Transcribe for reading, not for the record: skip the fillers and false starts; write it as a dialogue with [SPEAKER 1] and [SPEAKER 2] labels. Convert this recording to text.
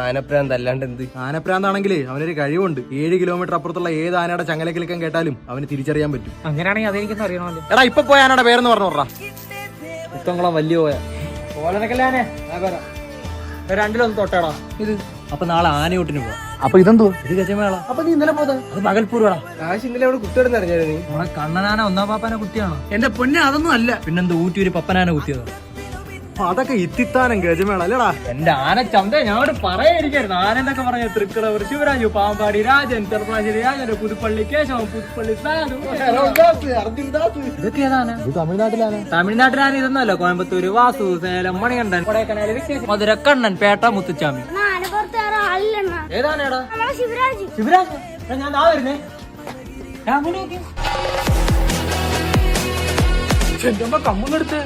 [SPEAKER 1] ആനപ്രാന്ത് അല്ലാണ്ട് എന്ത്?
[SPEAKER 2] ആനപ്രാന്താണെങ്കിലേ അവനൊരു കഴിവുണ്ട്. 7 കിലോമീറ്റർ അപ്പുറത്തുള്ള ഏത് ആനയുടെ ചങ്ങലക്കിളിക്കാൻ കേട്ടാലും അവന് തിരിച്ചറിയാൻ പറ്റും.
[SPEAKER 3] അങ്ങനെയാണെങ്കിൽ അതെനിക്കൊന്നും അറിയണമല്ലോ.
[SPEAKER 2] എടാ ഇപ്പൊ പോയ ആനയുടെ പേരെന്ന് പറഞ്ഞോടാ.
[SPEAKER 3] പുത്തംകുളം വലിയ പോയ ഓലനക്കല്ലാനെ രണ്ടിലൊന്ന് തൊട്ടേടാ ഇത്. അപ്പൊ നാളെ ആനയൂട്ടിന് പോവാം.
[SPEAKER 2] അപ്പൊ ഇതെന്തോ?
[SPEAKER 3] ഇത് ഗജമേള.
[SPEAKER 2] അപ്പൊ നീ ഇന്നലെ പോയത്?
[SPEAKER 3] അത് പകൽപ്പൂർവടാ.
[SPEAKER 1] കാശ് ഇന്നലെ അവിടെ കുത്തിയോടെ അറിഞ്ഞാലോ നീ?
[SPEAKER 3] നമ്മളെ കണ്ണനാന ഒന്നാം പാപ്പാനെ കുത്തിയാണോ?
[SPEAKER 2] എന്റെ പൊന്നെ അതൊന്നും അല്ല.
[SPEAKER 3] പിന്നെന്ത് ഊറ്റി ഒരു പപ്പനാന കുത്തിയതാ.
[SPEAKER 2] അതൊക്കെ ഇത്തിത്താനം ഗജമേള അല്ലടാ.
[SPEAKER 3] എന്റെ ആന ചന്ത ഞാൻ പറയായിരിക്കായിരുന്നു. ആനെന്നൊക്കെ പറഞ്ഞ തൃക്കളവർ, ശിവരാജു, പാമ്പാടി, രാജൻ, ചെറുപ്പളാശ്ശേരി രാജൻ, പുതുപ്പള്ളി കേശവൻ, പുതുപ്പള്ളി ഇതൊക്കെ ഏതാണ്?
[SPEAKER 2] ഇത് തമിഴ്നാട്ടിലാണ്.
[SPEAKER 3] തമിഴ്നാട്ടിലാണ്. ഇതൊന്നുമല്ല. കോയമ്പത്തൂര് വാസു, സേലം, മണികണ്ഠൻ, കൊടൈക്കനാൽ, മധുരക്കണ്ണൻ, പേട്ട, മുത്തുച്ചാമി. ഏതാണേടാ? ശിവരാജ്. ഞാൻ ആ വരുന്നേ. കമ്മുന്നെടുത്ത്